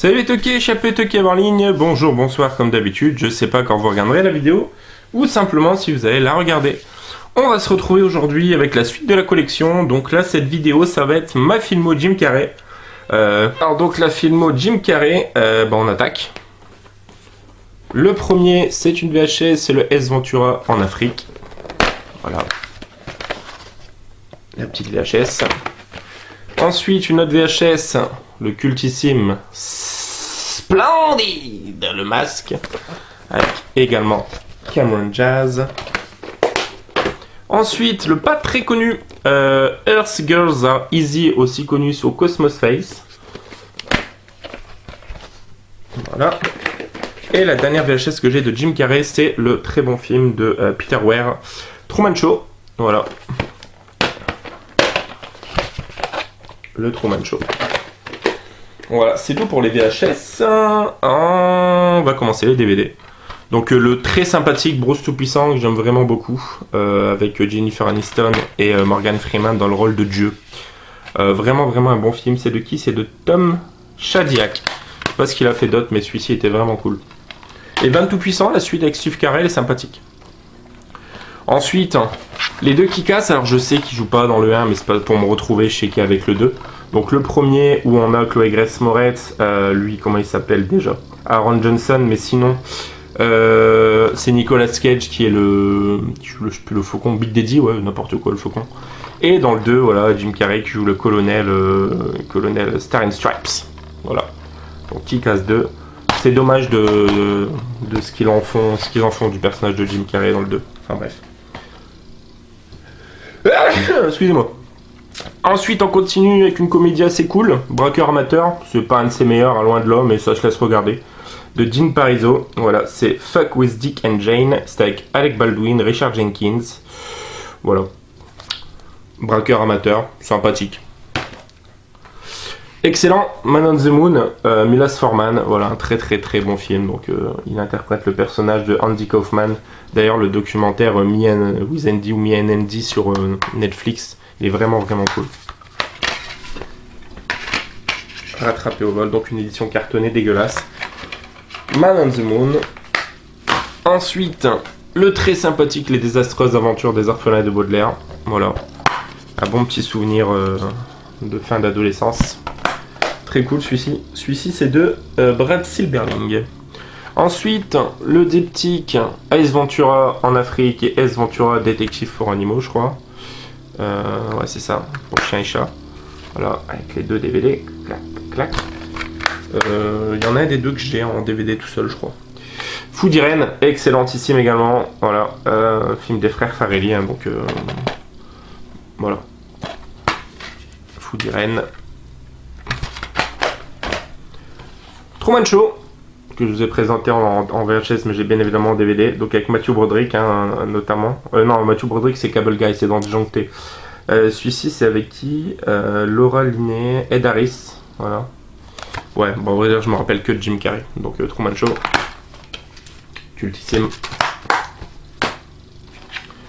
Salut les toqués, chapeau toqué en ligne, bonjour, bonsoir comme d'habitude, je sais pas quand vous regarderez la vidéo, ou simplement si vous allez la regarder. On va se retrouver aujourd'hui avec la suite de la collection, donc là cette vidéo ça va être ma filmo Jim Carrey. Alors donc la filmo Jim Carrey, on attaque. Le premier c'est une VHS, c'est le S Ventura en Afrique. Voilà. La petite VHS. Ensuite une autre VHS, le cultissime Splendide, le masque, avec également Cameron Jazz. Ensuite, le pas très connu, Earth Girls Are Easy, aussi connu sur Cosmos Face. Voilà. Et la dernière VHS que j'ai de Jim Carrey, c'est le très bon film de Peter Weir, Truman Show. Voilà. Le Truman Show. Voilà, c'est tout pour les VHS. On va commencer les DVD. Donc le très sympathique Bruce Tout-Puissant, que j'aime vraiment beaucoup, avec Jennifer Aniston et Morgan Freeman dans le rôle de Dieu. Vraiment un bon film. C'est de qui? C'est de Tom Shadyac. Je sais pas ce qu'il a fait d'autre, mais celui-ci était vraiment cool. Et Van Tout-Puissant, la suite avec Steve Carell est sympathique. Ensuite, les deux qui cassent, alors je sais qu'ils jouent pas dans le 1, mais c'est pas pour me retrouver, je sais qu'il y a avec le 2. Donc le premier où on a Chloé Grace Moretz, lui comment il s'appelle déjà? Aaron Johnson, mais sinon c'est Nicolas Cage qui est le faucon, Big Daddy, ouais, n'importe quoi le faucon. Et dans le 2, voilà, Jim Carrey qui joue le colonel Star and Stripes. Voilà. Donc qui casse 2. C'est dommage de ce qu'ils en font du personnage de Jim Carrey dans le 2. Enfin bref. Excusez-moi. Ensuite, on continue avec une comédie assez cool, Braqueur amateur. C'est pas un de ses meilleurs, hein, loin de là, mais ça je laisse regarder. De Dean Pariso. Voilà, c'est Fuck with Dick and Jane. C'est avec Alec Baldwin, Richard Jenkins. Voilà. Braqueur amateur, sympathique. Excellent, Man on the Moon, Milos Forman, voilà, un très bon film. Donc il interprète le personnage de Andy Kaufman. D'ailleurs le documentaire Me and with Andy ou Me and Andy sur Netflix, il est vraiment cool. Rattrapé au vol, donc une édition cartonnée dégueulasse. Man on the Moon. Ensuite, le très sympathique Les désastreuses aventures des orphelins de Baudelaire. Voilà, un bon petit souvenir de fin d'adolescence. Très cool celui-ci. Celui-ci c'est de Brad Silberling. Ensuite, le diptyque Ace Ventura en Afrique et Ace Ventura Détective pour animaux, je crois. Ouais, c'est ça, pour chien et chat. Voilà, avec les deux DVD. Clac. Il y en a un des deux que j'ai en DVD tout seul, je crois. Fou d'Irène, excellentissime également. Voilà, film des frères Farrelly, hein, donc voilà. Fou d'Irène. Truman Show, que je vous ai présenté en VHS, mais j'ai bien évidemment en DVD, donc avec Matthew Broderick, hein, notamment. Non, Matthew Broderick, c'est Cable Guy, c'est dans Disjoncté. Celui-ci, c'est avec qui? Laura Linney, Ed Harris, voilà. Ouais, bon, on va dire, je me rappelle que de Jim Carrey, donc Truman Show. Cultissime.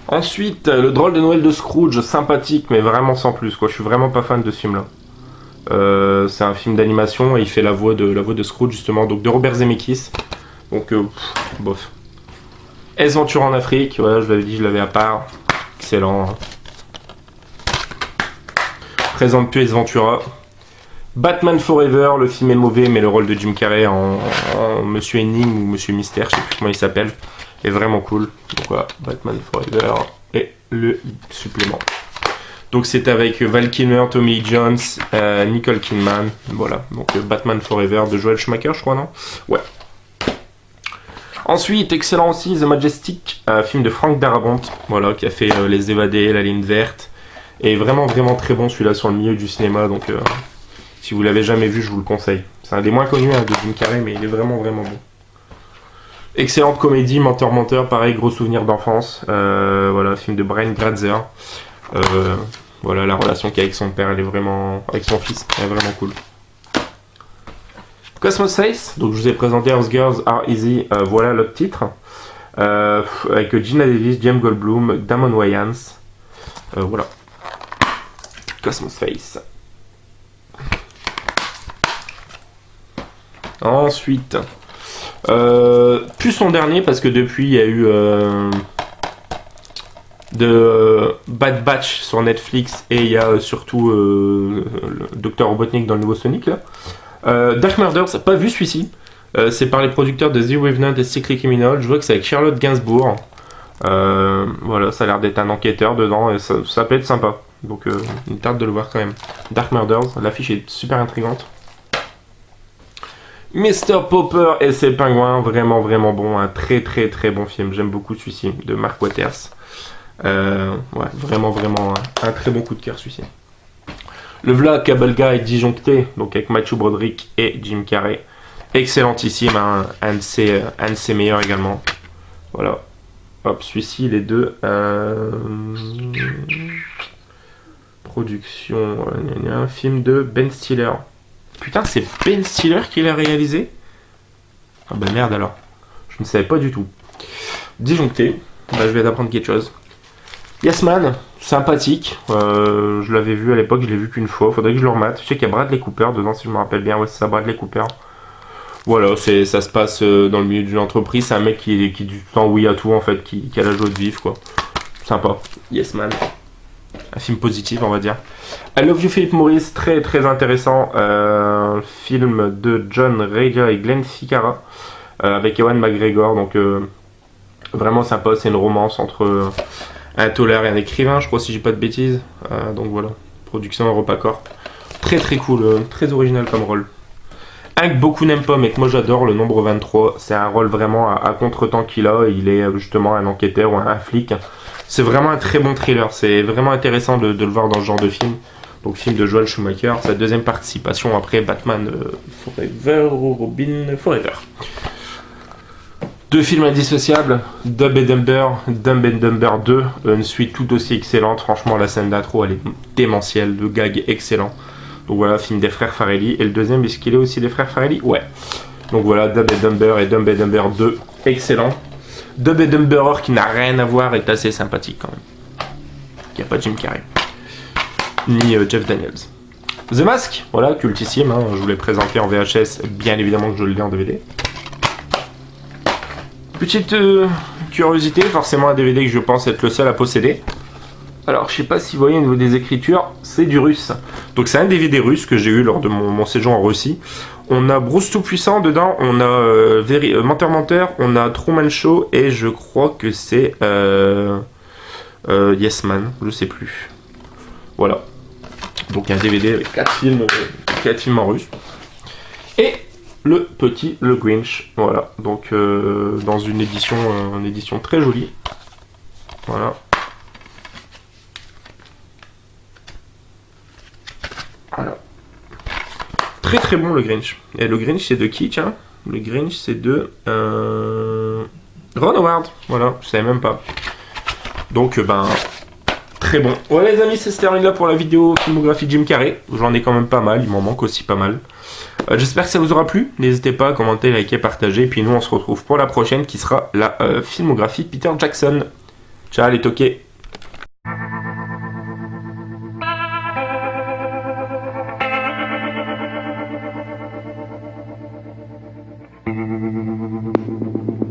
Ensuite, le drôle de Noël de Scrooge, sympathique, mais vraiment sans plus, quoi. Je suis vraiment pas fan de ce film-là. C'est un film d'animation et il fait la voix de Scrooge justement, donc de Robert Zemeckis. Donc bof. Ace Ventura en Afrique, voilà, je l'avais dit, je l'avais à part. Excellent. Présente plus Ace Ventura. Batman Forever, le film est mauvais, mais le rôle de Jim Carrey en Monsieur Énigme ou Monsieur Mystère, je sais plus comment il s'appelle, est vraiment cool. Donc voilà, Batman Forever et le supplément. Donc c'est avec Val Kilmer, Tommy Lee Jones, Nicole Kidman, voilà. Donc Batman Forever de Joel Schumacher, je crois, non? Ouais. Ensuite, excellent aussi, The Majestic, film de Frank Darabont, voilà, qui a fait Les Évadés, La Ligne Verte. Et vraiment très bon celui-là sur le milieu du cinéma, donc si vous l'avez jamais vu, je vous le conseille. C'est un des moins connus, hein, de Jim Carrey, mais il est vraiment bon. Excellente comédie, Menteur, pareil, gros souvenir d'enfance. Voilà, film de Brian Grazer. Voilà, la relation qu'il a avec son père, elle est vraiment, avec son fils, elle est vraiment cool. Cosmos Face, donc je vous ai présenté Earth Girls Are Easy, voilà l'autre titre. Avec Gina Davis, James Goldblum, Damon Wayans. Voilà. Cosmos Face. Ensuite, plus son dernier parce que depuis il y a eu de Bad Batch sur Netflix et il y a surtout le Dr Robotnik dans le nouveau Sonic là. Dark Murders, pas vu celui-ci. C'est par les producteurs de The Revenant et Strictly Criminal. Je vois que c'est avec Charlotte Gainsbourg. Voilà, ça a l'air d'être un enquêteur dedans et ça peut être sympa. Donc une tarte de le voir quand même. Dark Murders, l'affiche est super intrigante. Mr. Popper et ses pingouins, vraiment vraiment bon, un très très très bon film. J'aime beaucoup celui-ci de Mark Waters. Ouais, vraiment vraiment un très bon coup de cœur celui-ci. Le vlog Cable Guy disjoncté, donc avec Matthew Broderick et Jim Carrey. Excellentissime, hein, un de ses meilleurs également. Voilà. Hop, celui-ci, les deux. Production. Un film de Ben Stiller. Putain, c'est Ben Stiller qui l'a réalisé? Ah bah merde alors. Je ne savais pas du tout. Disjoncté. Bah, je vais d'apprendre quelque chose. Yes Man, sympathique. Je l'avais vu à l'époque, je l'ai vu qu'une fois. Faudrait que je le remate. Je sais qu'il y a Bradley Cooper dedans, si je me rappelle bien. Ouais, c'est ça, Bradley Cooper. Voilà, ça se passe dans le milieu d'une entreprise. C'est un mec qui du temps oui à tout en fait, qui a la joie de vivre quoi. Sympa. Yes Man. Un film positif on va dire. I Love You Philip Morris, très très intéressant. Film de John Rager et Glenn Ficarra avec Ewan McGregor. Donc vraiment sympa. C'est une romance entre un tôleur et un écrivain, je crois si j'ai pas de bêtises. Donc voilà. Production EuropaCorp. Très très cool, très original comme rôle. Un que beaucoup n'aiment pas, mais que moi j'adore, le nombre 23. C'est un rôle vraiment à contre-temps qu'il a. Il est justement un enquêteur ou un flic. C'est vraiment un très bon thriller. C'est vraiment intéressant de le voir dans ce genre de film. Donc film de Joel Schumacher. Sa deuxième participation après Batman Forever ou Robin Forever. Deux films indissociables. Dumb and Dumber 2. Une suite tout aussi excellente. Franchement la scène d'intro elle est démentielle. Le gag excellent. Donc voilà, film des frères Farrelly. Et le deuxième, est-ce qu'il est aussi des frères Farrelly? Ouais. Donc voilà, Dumb and Dumber et Dumb and Dumber 2. Excellent. Dumb and Dumberer qui n'a rien à voir est assez sympathique quand même. Il n'y a pas Jim Carrey. Ni Jeff Daniels. The Mask, voilà, cultissime. Hein, je vous l'ai présenté en VHS. Bien évidemment que je le lis en DVD. Petite curiosité, forcément un DVD que je pense être le seul à posséder. Alors, je sais pas si vous voyez au niveau des écritures, c'est du russe. Donc c'est un DVD russe que j'ai eu lors de mon séjour en Russie. On a Bruce Tout-Puissant dedans, on a Menteur Menteur, on a Truman Show et je crois que c'est Yes Man, je sais plus. Voilà. Donc un DVD avec 4 films en russe. Et le Grinch, voilà. Donc dans une édition très jolie. Voilà. Voilà. Très très bon le Grinch. Et le Grinch c'est de qui tiens? Le Grinch c'est de Ron Howard. Voilà, je savais même pas. Donc très bon. Voilà les amis, c'est se termine là pour la vidéo filmographie Jim Carrey. J'en ai quand même pas mal, il m'en manque aussi pas mal. J'espère que ça vous aura plu. N'hésitez pas à commenter, liker, partager. Et puis nous on se retrouve pour la prochaine qui sera la filmographie Peter Jackson. Ciao les toqués. Thank you.